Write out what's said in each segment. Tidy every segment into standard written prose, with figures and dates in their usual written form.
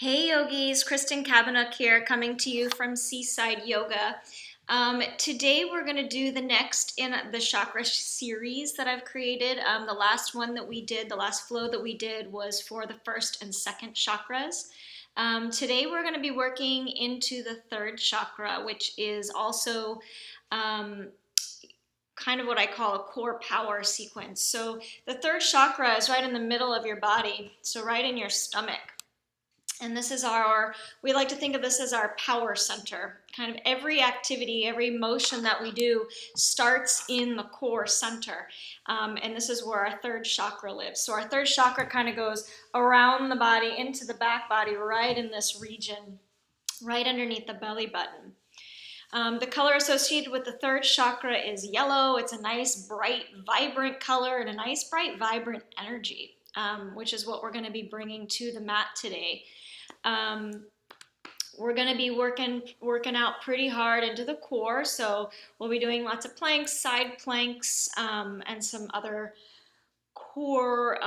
Hey yogis, Kristen Kavanagh here, coming to you from Seaside Yoga. Today we're going to do the next in the chakra series that I've created. The last one that we did, the last flow that we did was for the first and second chakras. Today we're going to be working into the third chakra, which is also kind of what I call a core power sequence. So the third chakra is right in the middle of your body, so right in your stomach. And this is we like to think of this as our power center. Kind of every activity, every motion that we do starts in the core center. And this is where our third chakra lives. So our third chakra kind of goes around the body, into the back body, right in this region, right underneath the belly button. The color associated with the third chakra is yellow. It's a nice, bright, vibrant color and a nice, bright, vibrant energy, which is what we're going to be bringing to the mat today. We're going to be working out pretty hard into the core, so we'll be doing lots of planks, side planks, and some other core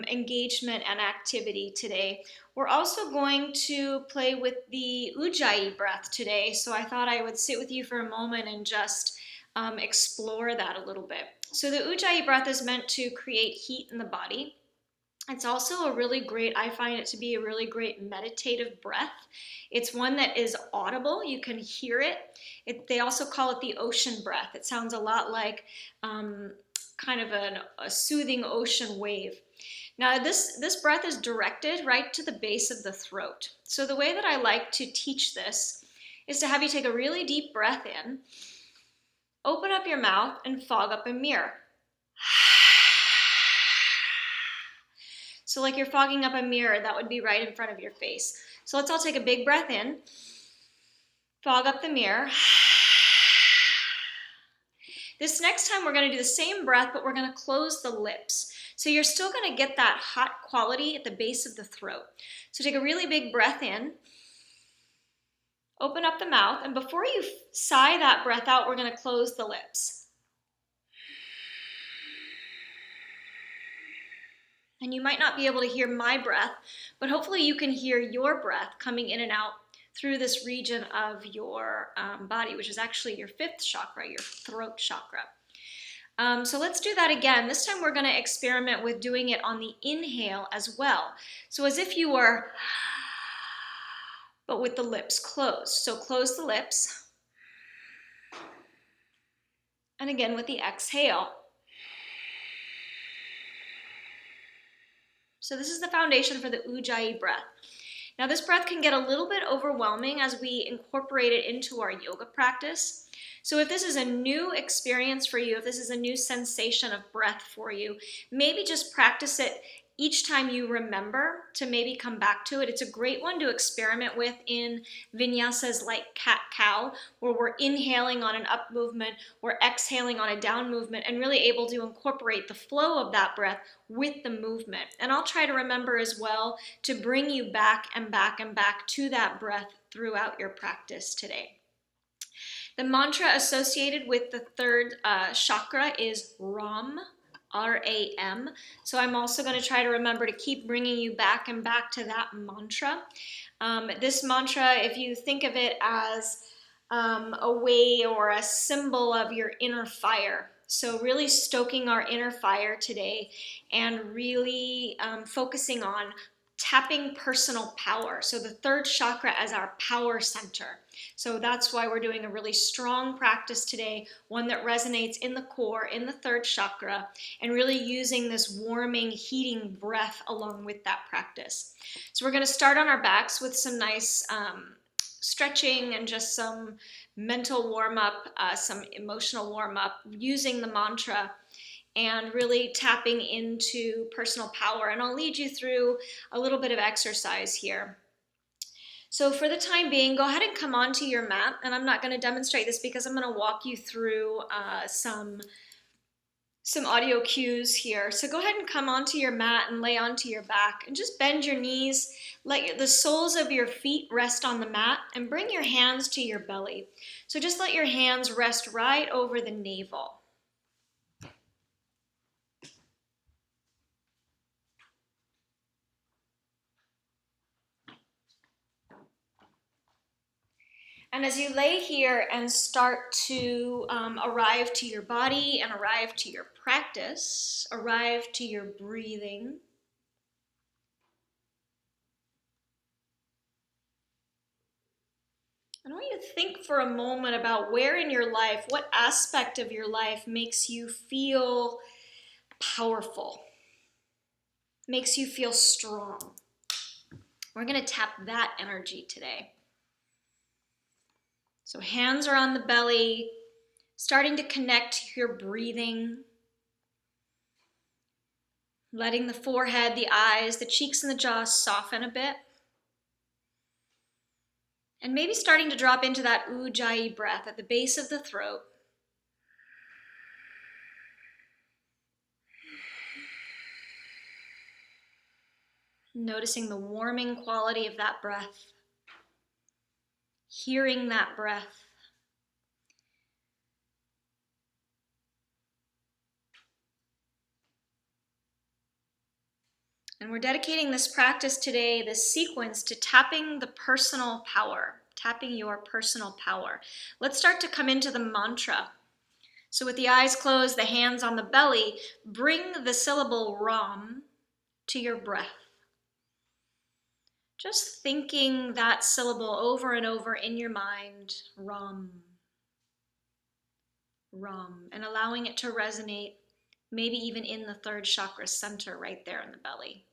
engagement and activity today. We're also going to play with the Ujjayi breath today, so I thought I would sit with you for a moment and just explore that a little bit. So the Ujjayi breath is meant to create heat in the body. It's also I find it to be a really great meditative breath. It's one that is audible. You can hear it. They also call it the ocean breath. It sounds a lot like kind of a soothing ocean wave. Now, this breath is directed right to the base of the throat. So the way that I like to teach this is to have you take a really deep breath in, open up your mouth, and fog up a mirror. So like you're fogging up a mirror, that would be right in front of your face. So let's all take a big breath in, fog up the mirror. This next time we're going to do the same breath, but we're going to close the lips. So you're still going to get that hot quality at the base of the throat. So take a really big breath in, open up the mouth, and before you sigh that breath out, we're going to close the lips. And you might not be able to hear my breath, but hopefully you can hear your breath coming in and out through this region of your body, which is actually your fifth chakra, your throat chakra. So let's do that again. This time we're going to experiment with doing it on the inhale as well. So as if you were, but with the lips closed. So close the lips. And again with the exhale. So this is the foundation for the Ujjayi breath. Now this breath can get a little bit overwhelming as we incorporate it into our yoga practice. So if this is a new experience for you, if this is a new sensation of breath for you, maybe just practice it each time you remember to maybe come back to it. It's a great one to experiment with in vinyasas like cat-cow, where we're inhaling on an up movement, we're exhaling on a down movement, and really able to incorporate the flow of that breath with the movement. And I'll try to remember as well to bring you back and back and back to that breath throughout your practice today. The mantra associated with the third chakra is Ram, R-A-M. So I'm also going to try to remember to keep bringing you back and back to that mantra. This mantra, if you think of it as a way or a symbol of your inner fire. So really stoking our inner fire today and really focusing on tapping personal power. So the third chakra as our power center. So that's why we're doing a really strong practice today, one that resonates in the core, in the third chakra, and really using this warming, heating breath along with that practice. So we're going to start on our backs with some nice stretching and just some mental warm-up, some emotional warm-up using the mantra and really tapping into personal power. And I'll lead you through a little bit of exercise here. So for the time being, go ahead and come onto your mat. And I'm not going to demonstrate this because I'm going to walk you through some audio cues here. So go ahead and come onto your mat and lay onto your back and just bend your knees. Let the soles of your feet rest on the mat and bring your hands to your belly. So just let your hands rest right over the navel. And as you lay here and start to arrive to your body and arrive to your practice, arrive to your breathing, I want you to think for a moment about where in your life, what aspect of your life makes you feel powerful, makes you feel strong. We're going to tap that energy today. So hands are on the belly, starting to connect to your breathing, letting the forehead, the eyes, the cheeks, and the jaw soften a bit. And maybe starting to drop into that ujjayi breath at the base of the throat. Noticing the warming quality of that breath. Hearing that breath. And we're dedicating this practice today, this sequence, to tapping the personal power, tapping your personal power. Let's start to come into the mantra. So with the eyes closed, the hands on the belly, bring the syllable Ram to your breath. Just thinking that syllable over and over in your mind, Ram, Ram, and allowing it to resonate, maybe even in the third chakra center right there in the belly.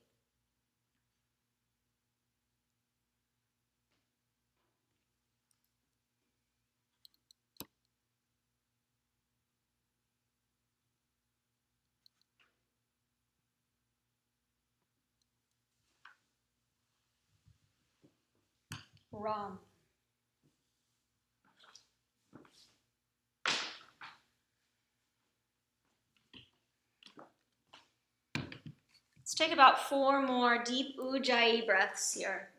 Ram. Let's take about 4 more deep ujjayi breaths here.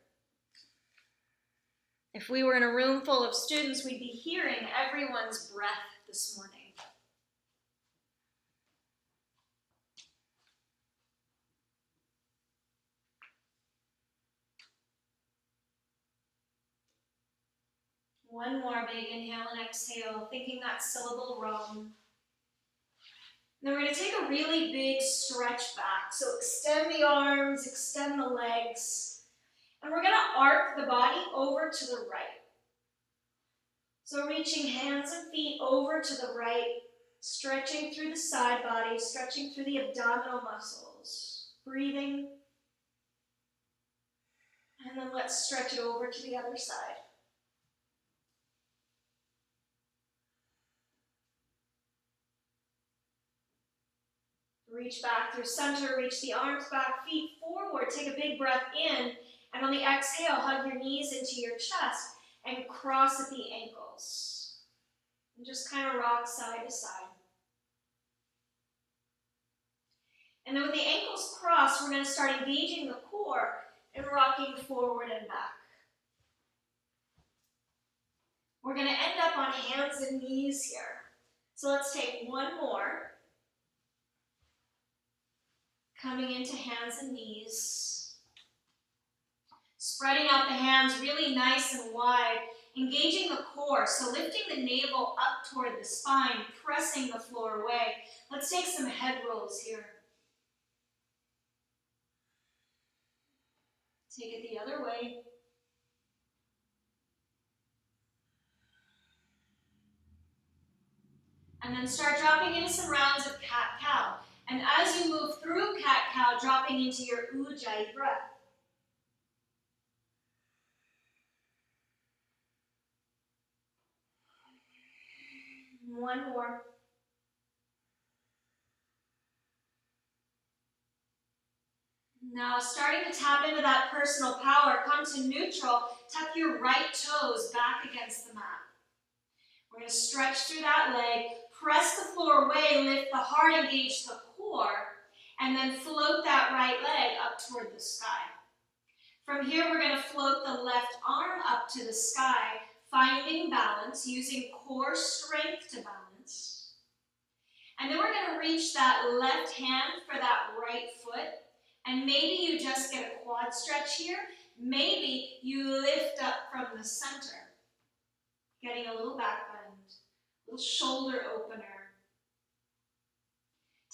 If we were in a room full of students, we'd be hearing everyone's breath this morning. One more big inhale and exhale, thinking that syllable Ram. Then we're going to take a really big stretch back. So extend the arms, extend the legs. And we're going to arc the body over to the right. So reaching hands and feet over to the right, stretching through the side body, stretching through the abdominal muscles. Breathing. And then let's stretch it over to the other side. Reach back through center, reach the arms back, feet forward. Take a big breath in, and on the exhale, hug your knees into your chest and cross at the ankles. And just kind of rock side to side. And then with the ankles crossed, we're going to start engaging the core and rocking forward and back. We're going to end up on hands and knees here. So let's take one more. Coming into hands and knees. Spreading out the hands really nice and wide. Engaging the core, so lifting the navel up toward the spine, pressing the floor away. Let's take some head rolls here. Take it the other way. And then start dropping into some rounds of cat-cow. And as you move through cat-cow, dropping into your ujjayi breath. One more. Now, starting to tap into that personal power, come to neutral, tuck your right toes back against the mat. We're going to stretch through that leg, press the floor away, lift the heart, engage the core, and then float that right leg up toward the sky. From here, we're going to float the left arm up to the sky, finding balance, using core strength to balance. And then we're going to reach that left hand for that right foot. And maybe you just get a quad stretch here. Maybe you lift up from the center. Getting a little back bend, little shoulder opener.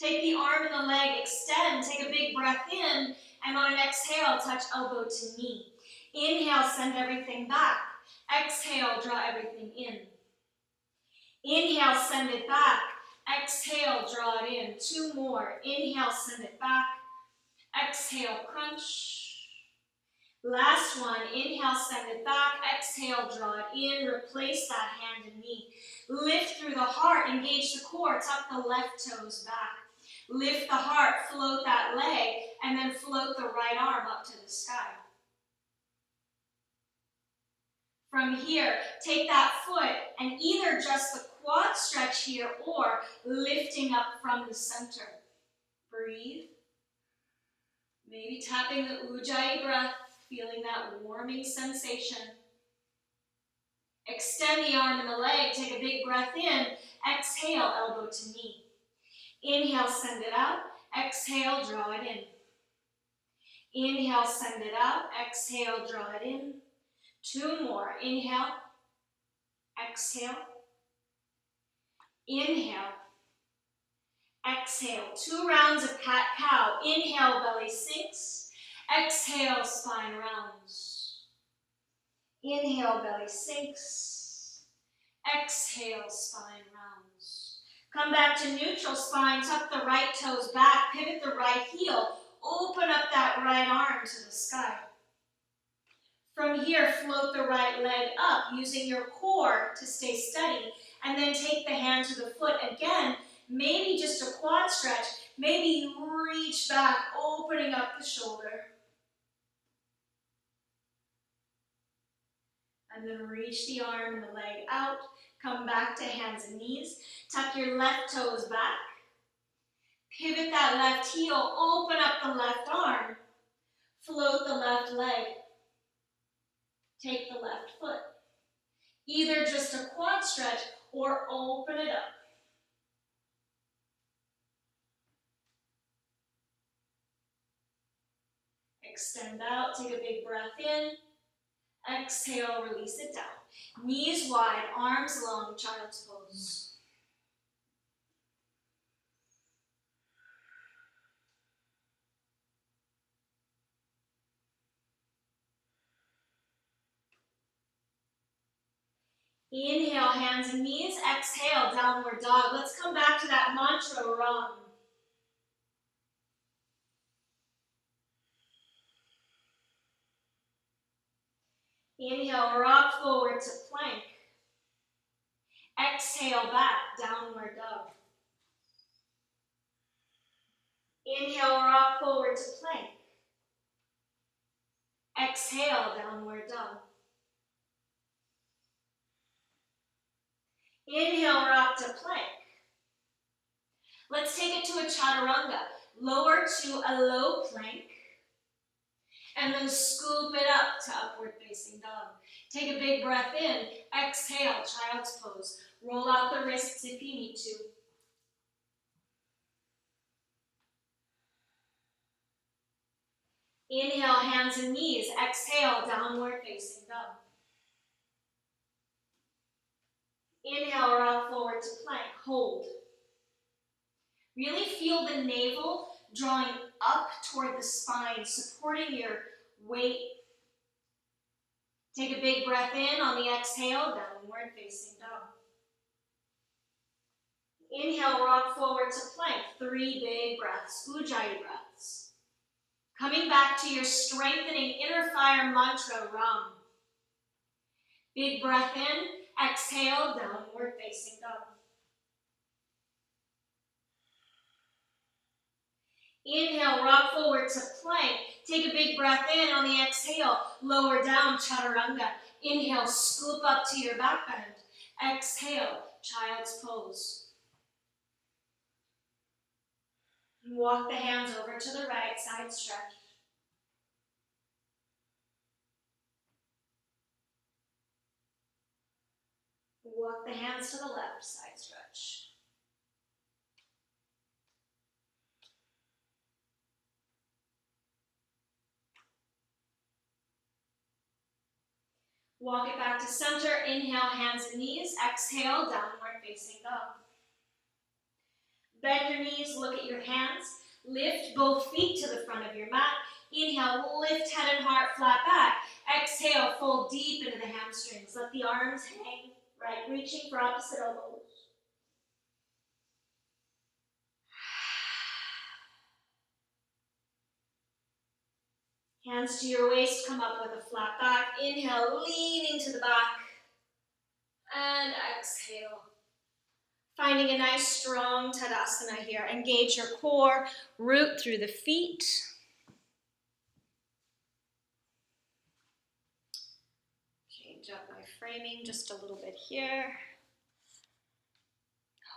Take the arm and the leg, extend, take a big breath in, and on an exhale, touch elbow to knee. Inhale, send everything back. Exhale, draw everything in. Inhale, send it back. Exhale, draw it in. 2 more. Inhale, send it back. Exhale, crunch. Last one. Inhale, send it back. Exhale, draw it in. Replace that hand and knee. Lift through the heart. Engage the core. Tuck the left toes back. Lift the heart. Float that leg. And then float the right arm up to the sky. From here, take that foot and either just the quad stretch here or lifting up from the center. Breathe. Maybe tapping the Ujjayi breath, feeling that warming sensation. Extend the arm and the leg. Take a big breath in. Exhale, elbow to knee. Inhale, send it out. Exhale, draw it in. Inhale, send it out. Exhale, draw it in. 2 more. Inhale. Exhale. Inhale. Exhale. 2 rounds of cat-cow. Inhale, belly sinks. Exhale, spine rounds. Inhale, belly sinks. Exhale, spine rounds. Come back to neutral spine. Tuck the right toes back. Pivot the right heel. Open up that right arm to the sky. From here, float the right leg up using your core to stay steady. And then take the hand to the foot again. Maybe just a quad stretch. Maybe you reach back, opening up the shoulder. And then reach the arm and the leg out. Come back to hands and knees. Tuck your left toes back. Pivot that left heel. Open up the left arm. Float the left leg. Take the left foot. Either just a quad stretch or open it up. Extend out, take a big breath in. Exhale, release it down. Knees wide, arms long, child's pose. Inhale, hands and knees. Exhale, downward dog. Let's come back to that mantra, Ram. Inhale, rock forward to plank. Exhale, back, downward dog. Inhale, rock forward to plank. Exhale, downward dog. Inhale, rock to plank. Let's take it to a chaturanga. Lower to a low plank. And then scoop it up to upward facing dog. Take a big breath in. Exhale, child's pose. Roll out the wrists if you need to. Inhale, hands and knees. Exhale, downward facing dog. Inhale, rock forward to plank. Hold. Really feel the navel drawing up toward the spine, supporting your weight. Take a big breath in on the exhale, downward facing dog. Inhale, rock forward to plank. 3 big breaths, Ujjayi breaths. Coming back to your strengthening inner fire mantra, Ram. Big breath in, exhale, downward facing dog. Inhale, rock forward to plank. Take a big breath in on the exhale. Lower down, chaturanga. Inhale, scoop up to your back bend. Exhale, child's pose. Walk the hands over to the right, side stretch. Walk the hands to the left, side stretch. Walk it back to center. Inhale, hands and knees. Exhale, downward facing dog. Bend your knees, look at your hands. Lift both feet to the front of your mat. Inhale, lift head and heart flat back. Exhale, fold deep into the hamstrings. Let the arms hang, right, reaching for opposite elbows. Hands to your waist, come up with a flat back. Inhale, leaning to the back. And exhale. Finding a nice strong Tadasana here. Engage your core, root through the feet. Change up my framing just a little bit here.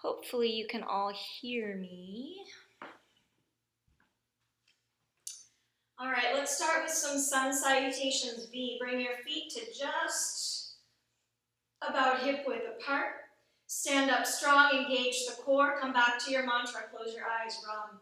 Hopefully you can all hear me. All right, let's start with some sun salutations. V, bring your feet to just about hip width apart. Stand up strong, engage the core. Come back to your mantra, close your eyes, Ram.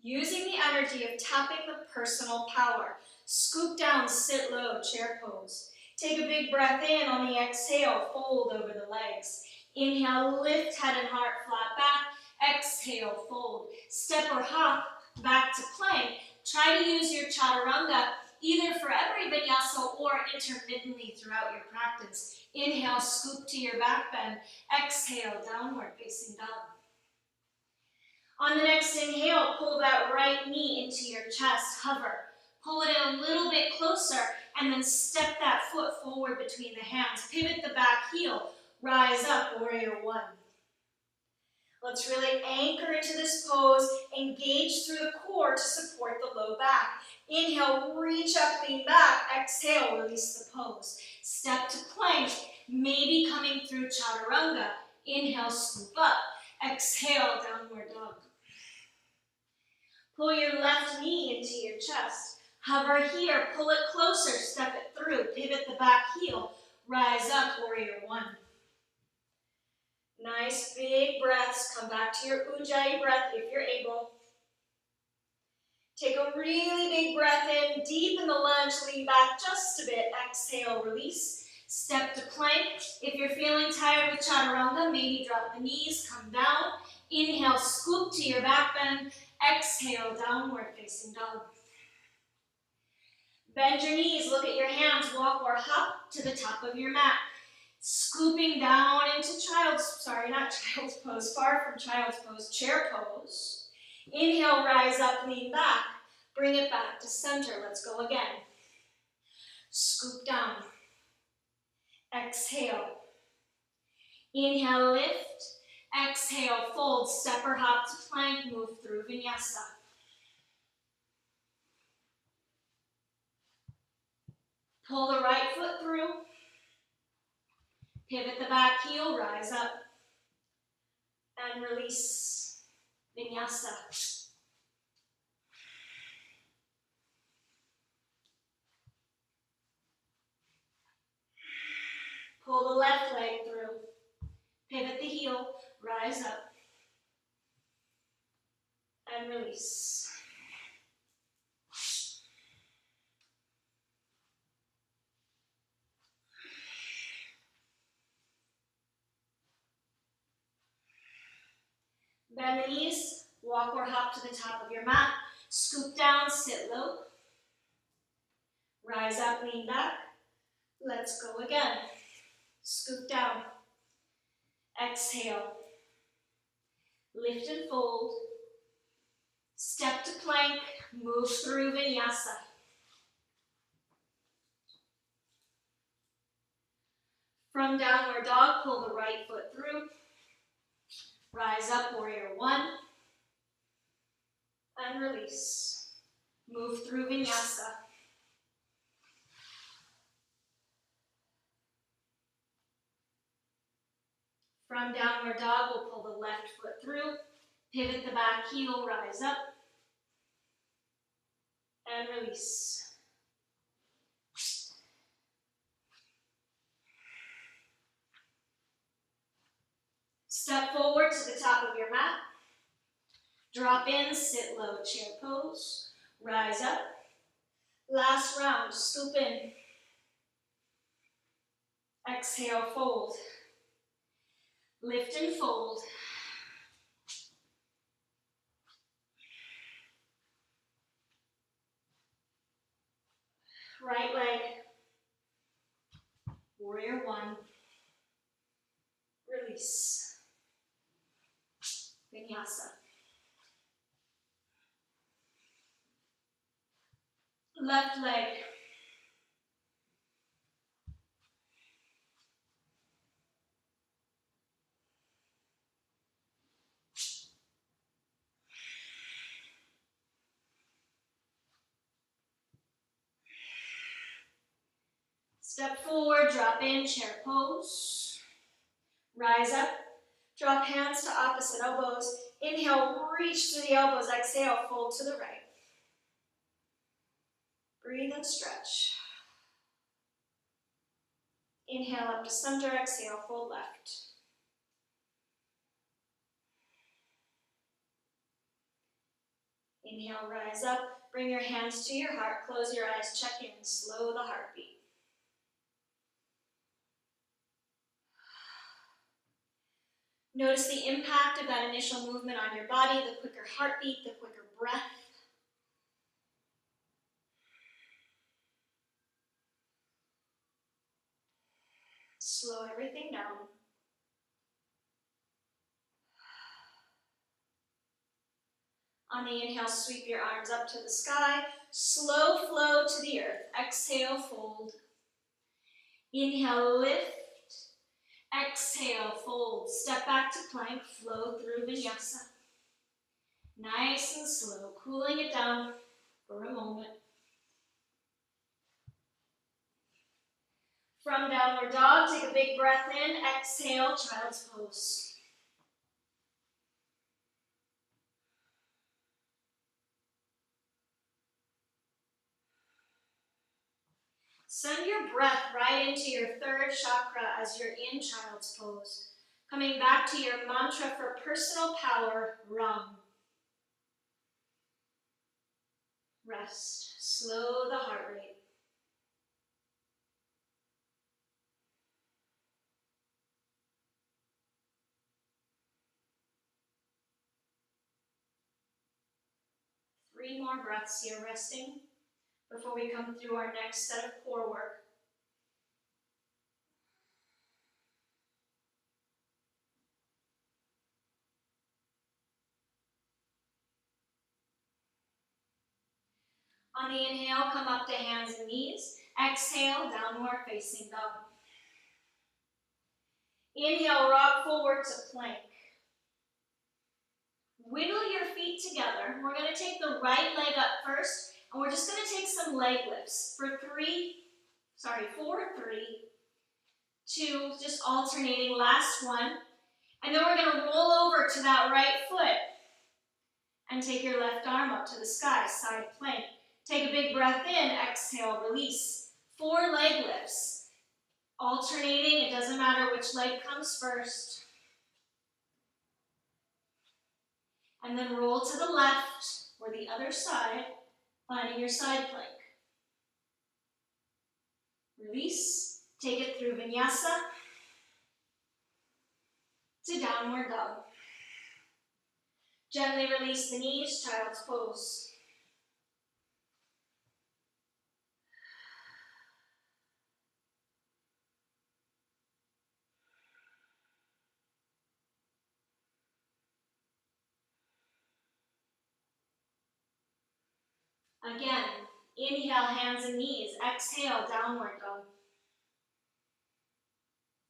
Using the energy of tapping the personal power. Scoop down, sit low, chair pose. Take a big breath in. On the exhale, fold over the legs. Inhale, lift head and heart flat back. Exhale, fold. Step or hop back to plank. Try to use your chaturanga either for every vinyasa or intermittently throughout your practice. Inhale, scoop to your back bend. Exhale, downward facing dog. On the next inhale, pull that right knee into your chest, hover. Pull it in a little bit closer, and then step that foot forward between the hands. Pivot the back heel, rise up, warrior one. Let's really anchor into this pose, engage through the core to support the low back. Inhale, reach up, lean back. Exhale, release the pose. Step to plank, maybe coming through chaturanga. Inhale, scoop up. Exhale, downward dog. Pull your left knee into your chest. Hover here, pull it closer, step it through. Pivot the back heel, rise up, warrior one. Nice big breaths. Come back to your Ujjayi breath if you're able. Take a really big breath in, deep in the lunge, lean back just a bit. Exhale, release. Step to plank. If you're feeling tired with chaturanga, maybe drop the knees, come down. Inhale, scoop to your back bend. Exhale, downward facing dog. Bend your knees, look at your hands, walk or hop to the top of your mat. Scooping down into child's pose, far from child's pose, chair pose. Inhale, rise up, lean back. Bring it back to center. Let's go again. Scoop down. Exhale. Inhale, lift. Exhale, fold. Step or hop to plank. Move through vinyasa. Pull the right foot through. Pivot the back heel, rise up. And release vinyasa. Pull the left leg through. Pivot the heel, rise up. And release. Bend the knees, walk or hop to the top of your mat. Scoop down, sit low. Rise up, lean back. Let's go again. Scoop down. Exhale. Lift and fold. Step to plank. Move through vinyasa. From downward dog, pull the right foot through. Rise up, warrior one. And release. Move through vinyasa. From downward dog, we'll pull the left foot through. Pivot the back heel, rise up. And release. Step forward to the top of your mat. Drop in, sit low, chair pose. Rise up. Last round, scoop in. Exhale, fold. Lift and fold. Right leg. Warrior one. Release. Vinyasa. Left leg. Step forward, drop in, chair pose. Rise up, drop hands to opposite elbows. Inhale, reach through the elbows. Exhale, fold to the right. Breathe and stretch. Inhale up to center, exhale, fold left. Inhale, rise up, bring your hands to your heart, close your eyes, check in, slow the heartbeat. Notice the impact of that initial movement on your body, the quicker heartbeat, the quicker breath. Slow everything down. On the inhale, sweep your arms up to the sky. Slow flow to the earth. Exhale, fold. Inhale, lift. Exhale, fold. Step back to plank, flow through vinyasa. Nice and slow, cooling it down for a moment. From downward dog, take a big breath in. Exhale, child's pose. Send your breath right into your third chakra as you're in child's pose. Coming back to your mantra for personal power, Ram. Rest. Slow the heart rate. Three more breaths here, resting, before we come through our next set of core work. On the inhale, come up to hands and knees. Exhale, downward facing dog. Inhale, rock forward to plank. Wiggle your feet together. We're going to take the right leg up first, and we're just going to take some leg lifts for 4, 3, 2, just alternating, last one. And then we're going to roll over to that right foot and take your left arm up to the sky, side plank. Take a big breath in, exhale, release. 4 leg lifts. Alternating, it doesn't matter which leg comes first. And then roll to the left or the other side, finding your side plank. Release, take it through vinyasa to downward dog. Gently release the knees, child's pose. Again, inhale, hands and knees. Exhale, downward dog.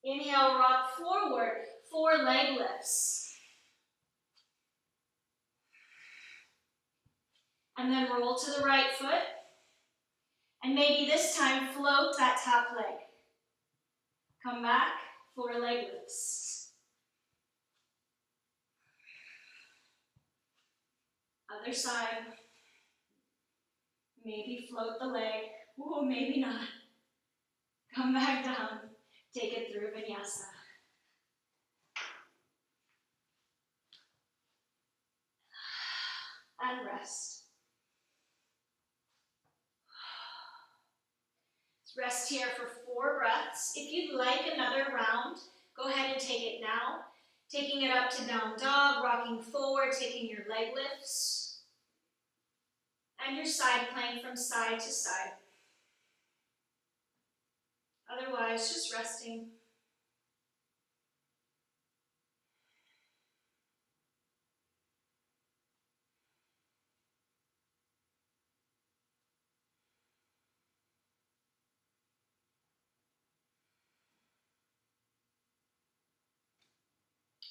Inhale, rock forward, 4 leg lifts. And then roll to the right foot. And maybe this time float that top leg. Come back, 4 leg lifts. Other side. Maybe float the leg. Ooh, maybe not. Come back down. Take it through vinyasa. And rest. Rest here for 4 breaths. If you'd like another round, go ahead and take it now. Taking it up to down dog, rocking forward, taking your leg lifts, and your side plank from side to side. Otherwise, just resting.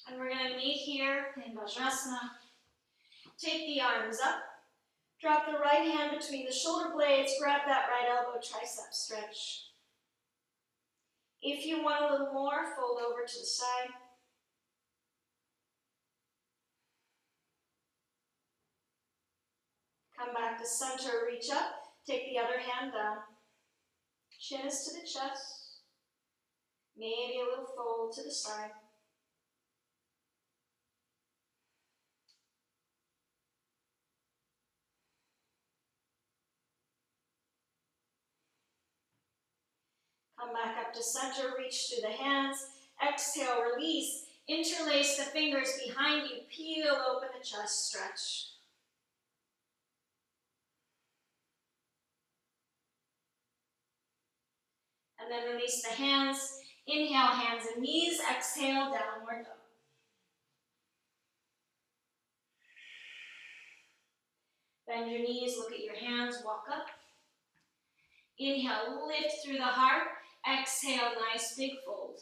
And we're going to meet here in Vajrasana. Take the arms up. Drop the right hand between the shoulder blades. Grab that right elbow, tricep stretch. If you want a little more, fold over to the side. Come back to center, reach up. Take the other hand down. Chin is to the chest. Maybe a little fold to the side. Come back up to center, reach through the hands. Exhale, release. Interlace the fingers behind you. Peel open the chest, stretch. And then release the hands. Inhale, hands and knees. Exhale, downward dog. Bend your knees, look at your hands, walk up. Inhale, lift through the heart. Exhale, nice big fold.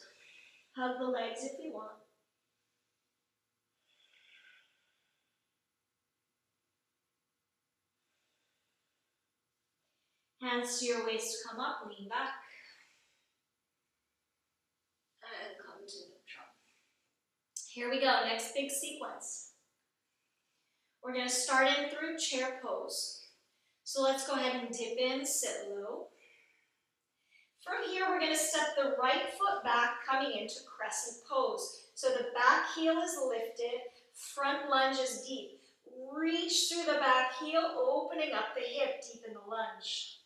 Hug the legs if you want. Hands to your waist, come up, lean back. And come to neutral. Here we go, next big sequence. We're going to start in through chair pose. So let's go ahead and dip in, sit low. From here, we're going to step the right foot back, coming into crescent pose. So the back heel is lifted, front lunge is deep. Reach through the back heel, opening up the hip deep in the lunge.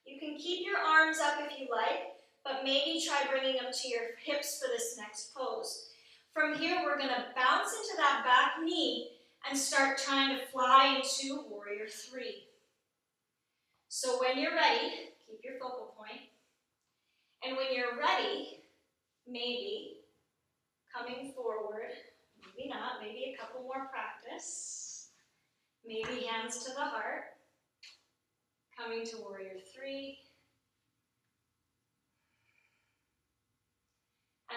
You can keep your arms up if you like, but maybe try bringing them to your hips for this next pose. From here, we're going to bounce into that back knee and start trying to fly into Warrior 3. So when you're ready, keep your focal point. And when you're ready, maybe coming forward, maybe not, maybe a couple more practice. Maybe hands to the heart. Coming to Warrior 3.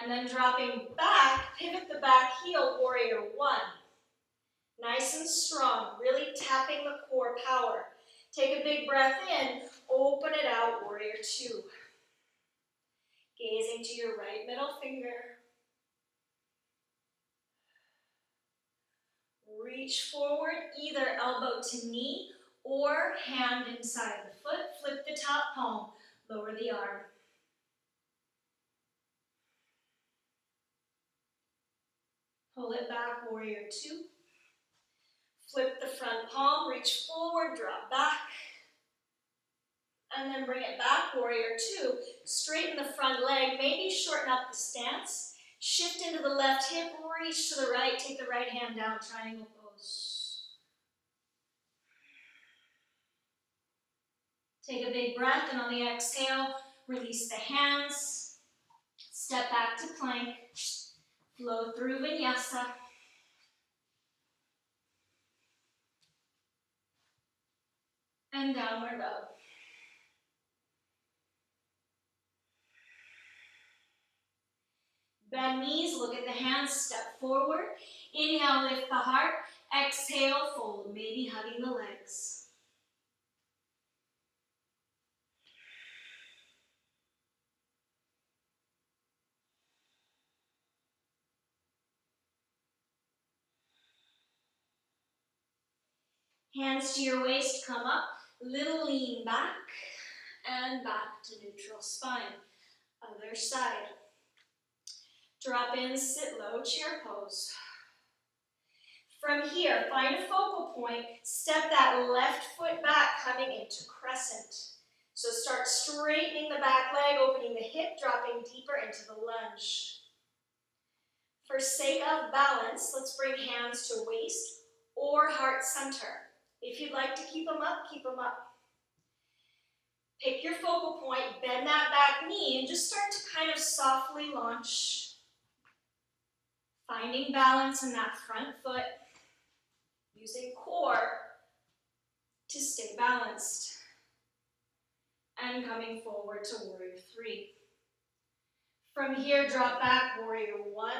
And then dropping back, pivot the back heel, Warrior 1. Nice and strong, really tapping the core power. Take a big breath in, open it out, Warrior 2. Gazing to your right middle finger. Reach forward, either elbow to knee or hand inside the foot. Flip the top palm, lower the arm. Pull it back, Warrior 2. Flip the front palm, reach forward, drop back. And then bring it back, Warrior 2. Straighten the front leg, maybe shorten up the stance. Shift into the left hip, reach to the right, take the right hand down, triangle pose. Take a big breath, and on the exhale, release the hands. Step back to plank. Flow through vinyasa. And downward dog. Bend knees, look at the hands, step forward. Inhale, lift the heart. Exhale, fold, maybe hugging the legs. Hands to your waist, come up. Little lean back and back to neutral spine. Other side. Drop in, sit low, chair pose. From here, find a focal point. Step that left foot back, coming into crescent. So start straightening the back leg, opening the hip, dropping deeper into the lunge. For sake of balance, let's bring hands to waist or heart center. If you'd like to keep them up, keep them up. Pick your focal point, bend that back knee, and just start to kind of softly launch. Finding balance in that front foot, using core to stay balanced. And coming forward to warrior 3. From here, drop back, warrior 1.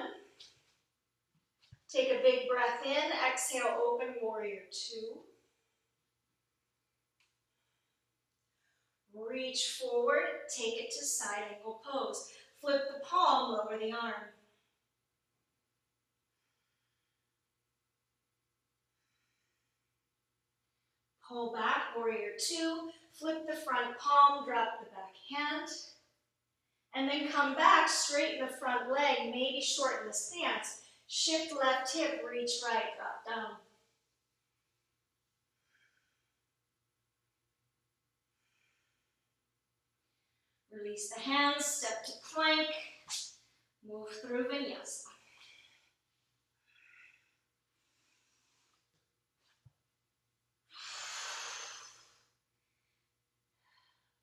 Take a big breath in, exhale, open, warrior 2. Reach forward, take it to side angle pose. Flip the palm, lower the arm. Pull back, warrior 2. Flip the front palm, drop the back hand. And then come back, straighten the front leg, maybe shorten the stance. Shift left hip, reach right, drop down. Release the hands, step to plank, move through vinyasa.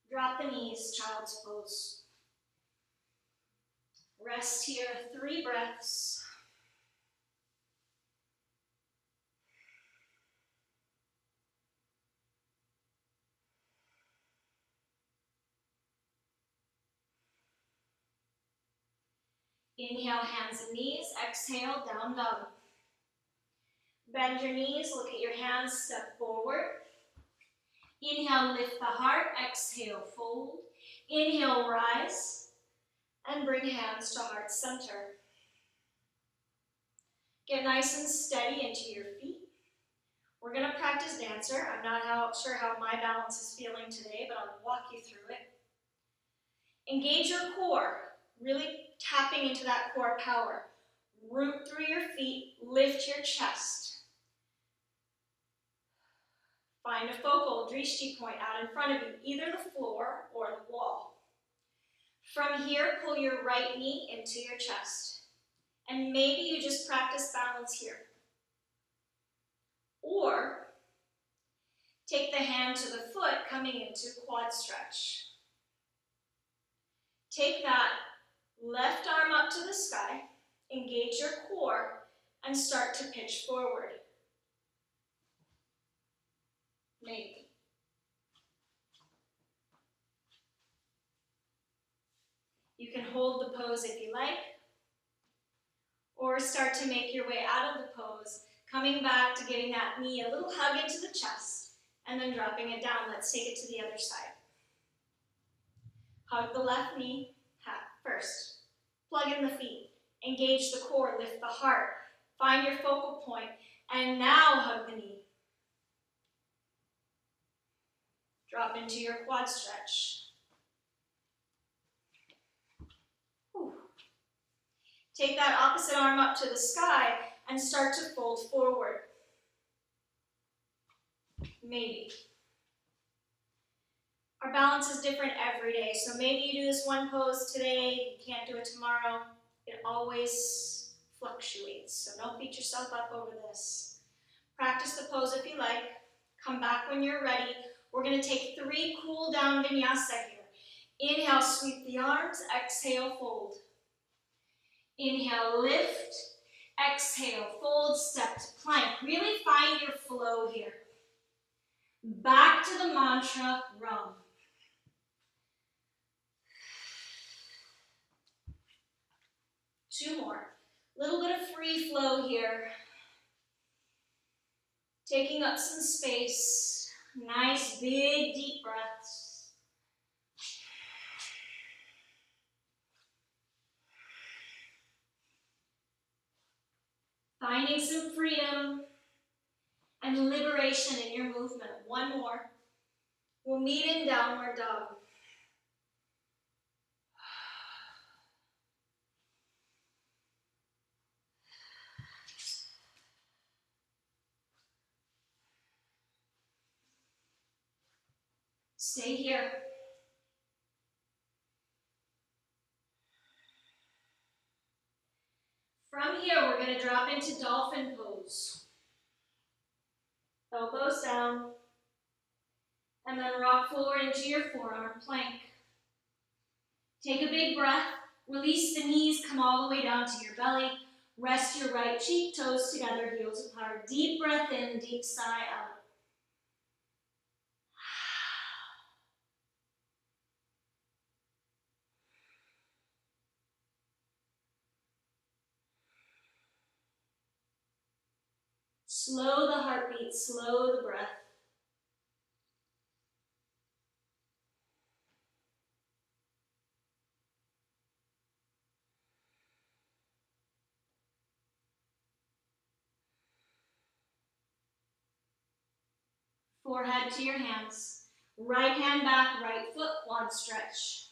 Drop the knees, child's pose. Rest here, 3 breaths. Inhale, hands and knees. Exhale, down dog. Bend your knees, look at your hands, step forward. Inhale, lift the heart. Exhale, fold. Inhale, rise. And bring hands to heart center. Get nice and steady into your feet. We're going to practice dancer. I'm not sure how my balance is feeling today, but I'll walk you through it. Engage your core, really tapping into that core power. Root through your feet, lift your chest. Find a focal drishti point out in front of you, either the floor or the wall. From here, pull your right knee into your chest. And maybe you just practice balance here. Or take the hand to the foot, coming into quad stretch. Take that left arm up to the sky, engage your core, and start to pitch forward. Maybe. You can hold the pose if you like, or start to make your way out of the pose, coming back to giving that knee a little hug into the chest, and then dropping it down. Let's take it to the other side. Hug the left knee first. Plug in the feet. Engage the core, lift the heart. Find your focal point, and now hug the knee. Drop into your quad stretch. Whew. Take that opposite arm up to the sky and start to fold forward. Maybe. Our balance is different every day, so maybe you do this one pose today, you can't do it tomorrow. It always fluctuates, so don't beat yourself up over this. Practice the pose if you like. Come back when you're ready. We're going to take 3 cool down vinyasa here. Inhale, sweep the arms. Exhale, fold. Inhale, lift. Exhale, fold, step to plank. Really find your flow here. Back to the mantra, Ram. Two more. Little bit of free flow here. Taking up some space. Nice, big, deep breaths. Finding some freedom and liberation in your movement. One more. We'll meet in downward dog. Stay here. From here, we're going to drop into dolphin pose. Elbows down. And then rock forward into your forearm plank. Take a big breath. Release the knees, come all the way down to your belly. Rest your right cheek, toes together, heels apart. Deep breath in, deep sigh out. Slow the heartbeat, slow the breath. Forehead to your hands. Right hand back, right foot, quad stretch.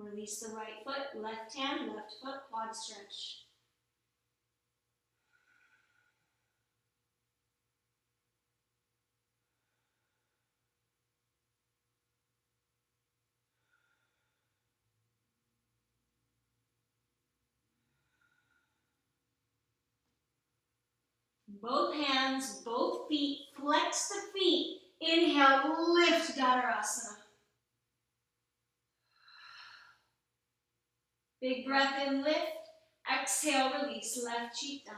Release the right foot, left hand, left foot, quad stretch. Both hands, both feet, flex the feet. Inhale, lift Dhanurasana. Big breath in, lift. Exhale, release, left cheek down.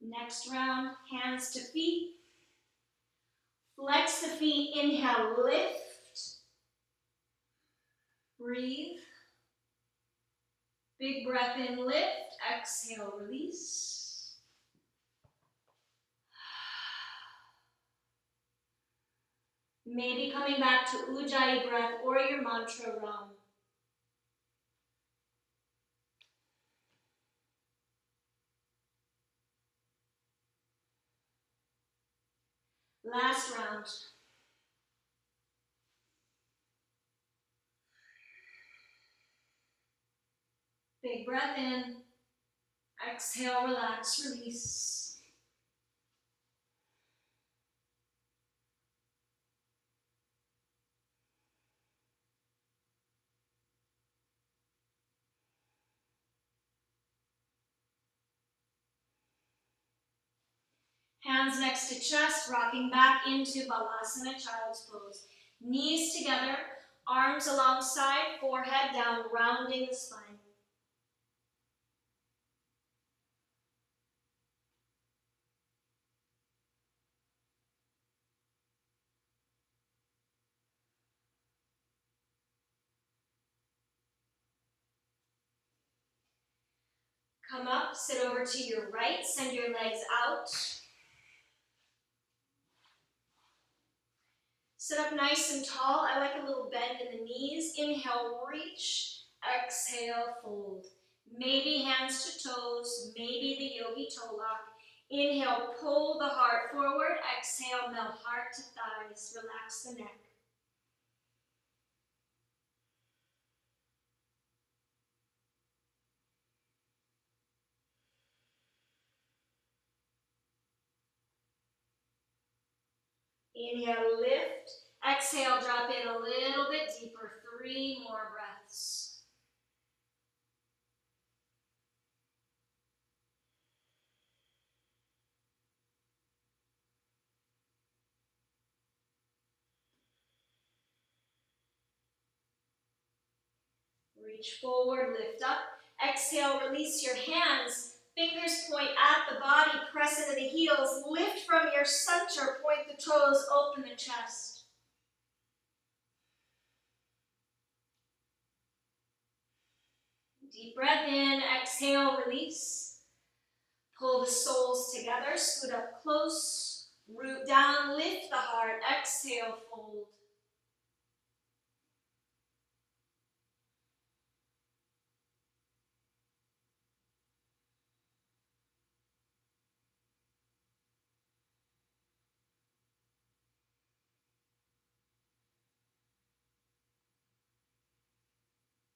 Next round, hands to feet. Flex the feet, inhale, lift. Breathe. Big breath in, lift. Exhale, release. Maybe coming back to Ujjayi breath or your mantra round. Last round. Big breath in. Exhale, relax, release. Hands next to chest, rocking back into Balasana, Child's Pose. Knees together, arms alongside, forehead down, rounding the spine. Come up, sit over to your right, send your legs out. Sit up nice and tall. I like a little bend in the knees. Inhale, reach. Exhale, fold. Maybe hands to toes, maybe the yogi toe lock. Inhale, pull the heart forward. Exhale, melt heart to thighs. Relax the neck. Inhale, lift. Exhale, drop in a little bit deeper. 3 more breaths. Reach forward, lift up. Exhale, release your hands. Fingers point at the body, press into the heels. Lift from your center, point the toes, open the chest. Deep breath in, exhale, release. Pull the soles together, scoot up close. Root down, lift the heart, exhale, fold.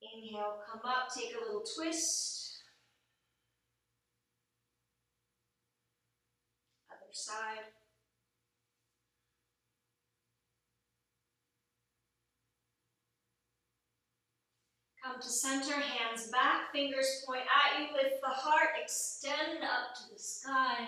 Inhale, come up, take a little twist. Other side. Come to center, hands back, fingers point at you, lift the heart, extend up to the sky.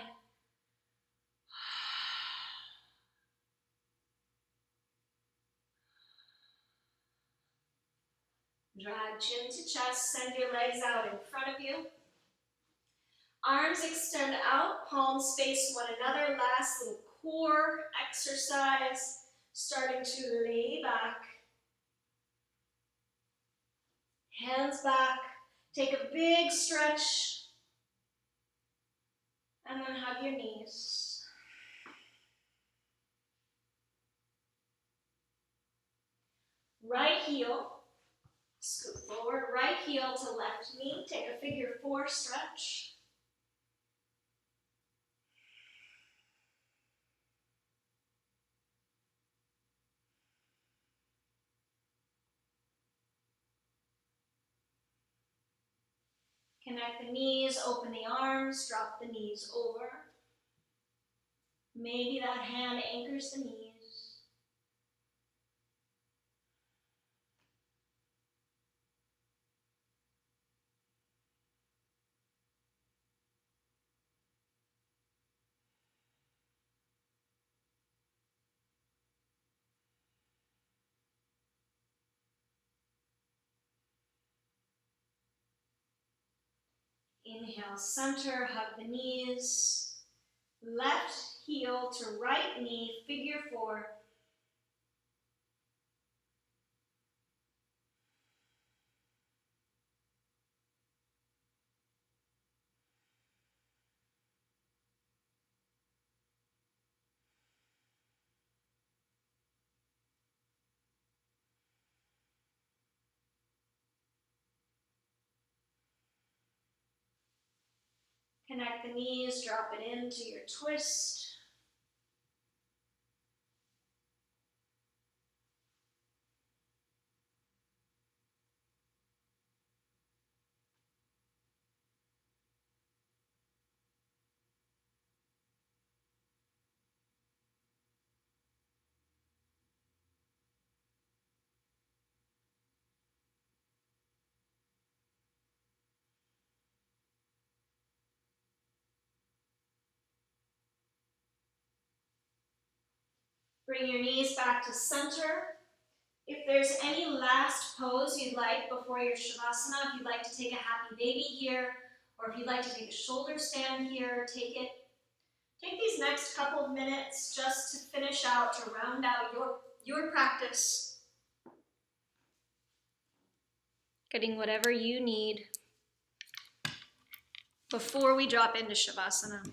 Drag chin to chest, send your legs out in front of you. Arms extend out, palms face one another. Last little core exercise, starting to lay back. Hands back, take a big stretch, and then hug your knees. Right heel, scoot forward, right heel to left knee, take a figure four stretch. Connect the knees, open the arms, drop the knees over. Maybe that hand anchors the knees. Inhale, center, hug the knees. Left heel to right knee, figure four. Connect the knees, drop it into your twist. Bring your knees back to center. If there's any last pose you'd like before your Shavasana, if you'd like to take a happy baby here, or if you'd like to take a shoulder stand here, take it. Take these next couple of minutes just to finish out, to round out your practice. Getting whatever you need before we drop into Shavasana.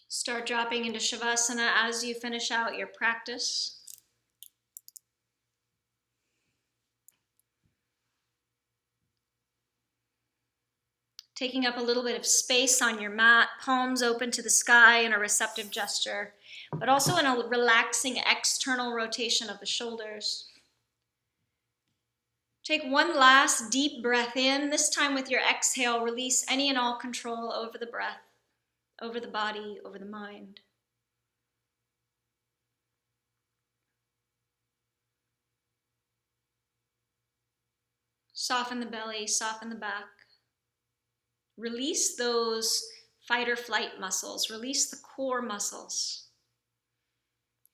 Start dropping into Shavasana as you finish out your practice. Taking up a little bit of space on your mat, palms open to the sky in a receptive gesture, but also in a relaxing external rotation of the shoulders. Take one last deep breath in. This time with your exhale, release any and all control over the breath, over the body, over the mind. Soften the belly, soften the back. Release those fight or flight muscles. Release the core muscles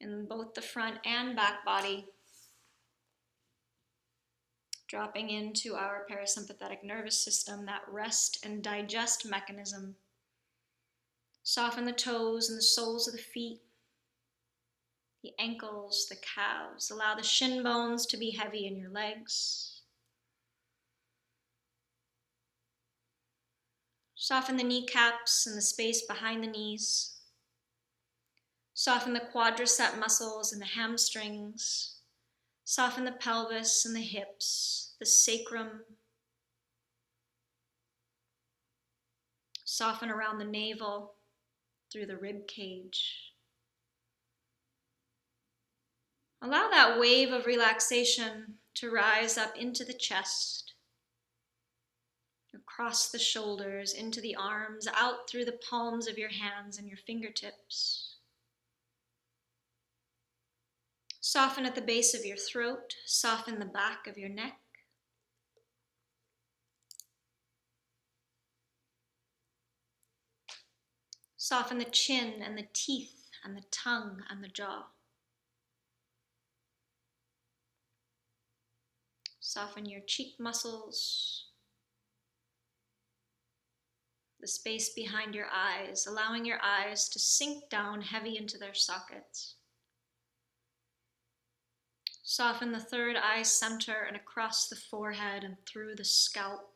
in both the front and back body. Dropping into our parasympathetic nervous system, that rest and digest mechanism. Soften the toes and the soles of the feet, the ankles, the calves. Allow the shin bones to be heavy in your legs. Soften the kneecaps and the space behind the knees. Soften the quadricep muscles and the hamstrings. Soften the pelvis and the hips, the sacrum. Soften around the navel, through the rib cage. Allow that wave of relaxation to rise up into the chest, across the shoulders, into the arms, out through the palms of your hands and your fingertips. Soften at the base of your throat, soften the back of your neck. Soften the chin and the teeth and the tongue and the jaw. Soften your cheek muscles, the space behind your eyes, allowing your eyes to sink down heavy into their sockets. Soften the third eye center and across the forehead and through the scalp.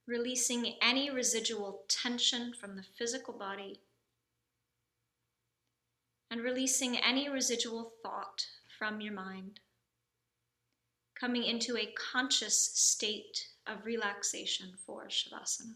Releasing any residual tension from the physical body and releasing any residual thought from your mind. Coming into a conscious state of relaxation for Shavasana.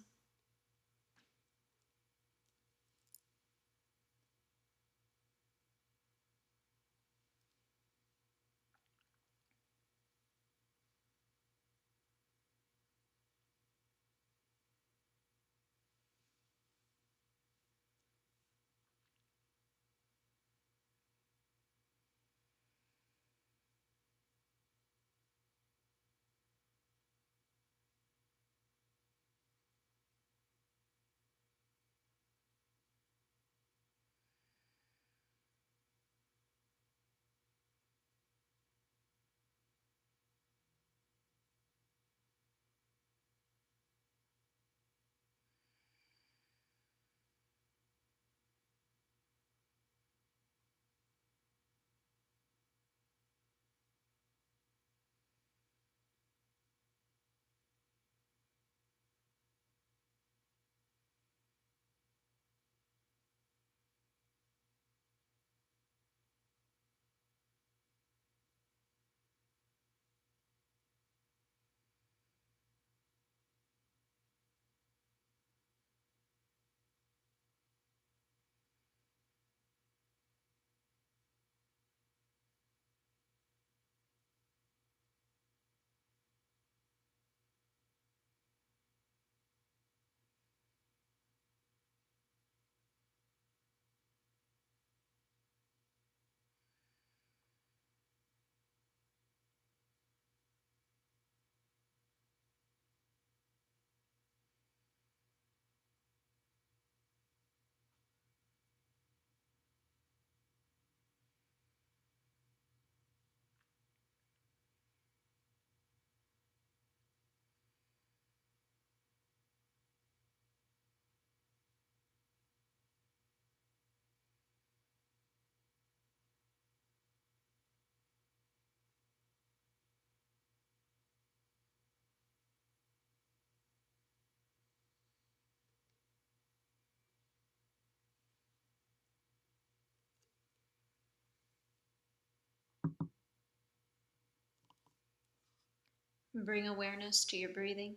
Bring awareness to your breathing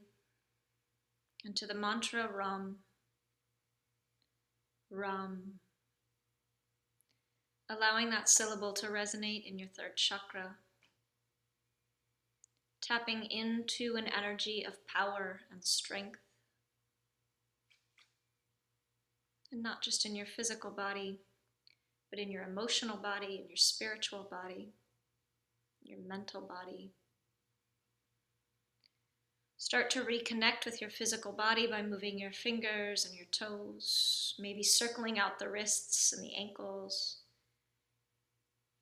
and to the mantra Ram, Ram. Allowing that syllable to resonate in your third chakra. Tapping into an energy of power and strength. And not just in your physical body, but in your emotional body, in your spiritual body, your mental body. Start to reconnect with your physical body by moving your fingers and your toes, maybe circling out the wrists and the ankles.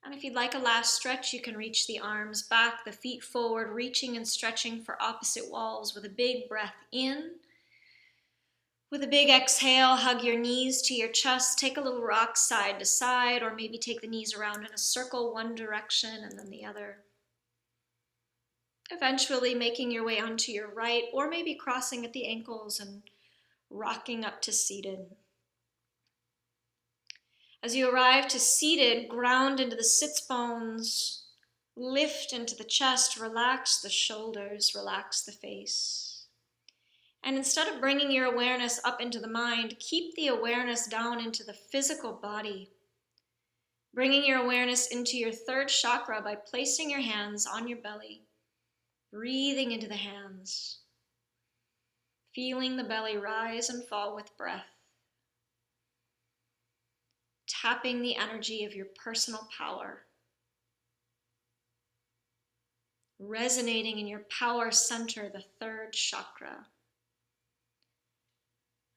And if you'd like a last stretch, you can reach the arms back, the feet forward, reaching and stretching for opposite walls with a big breath in With a big exhale, hug your knees to your chest. Take a little rock side to side, or maybe take the knees around in a circle, one direction and then the other. Eventually making your way onto your right, or maybe crossing at the ankles and rocking up to seated. As you arrive to seated, ground into the sits bones, lift into the chest, relax the shoulders, relax the face. And instead of bringing your awareness up into the mind, keep the awareness down into the physical body. Bringing your awareness into your third chakra by placing your hands on your belly, breathing into the hands, feeling the belly rise and fall with breath, tapping the energy of your personal power, resonating in your power center, the third chakra.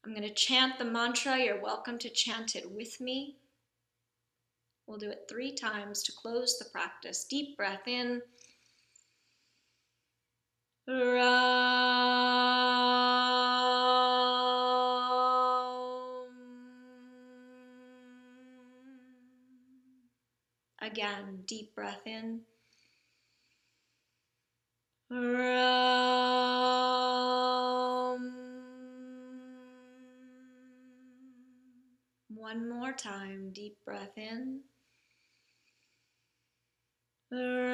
I'm going to chant the mantra. You're welcome to chant it with me. We'll do it 3 times to close the practice. Deep breath in. Ram. Again, deep breath in. Ram. One more time, deep breath in. Ram.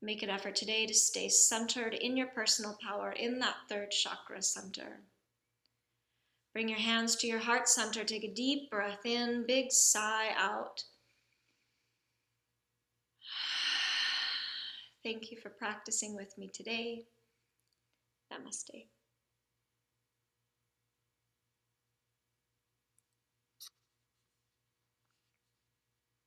Make an effort today to stay centered in your personal power, in that third chakra center. Bring your hands to your heart center. Take a deep breath in, big sigh out. Thank you for practicing with me today. Namaste.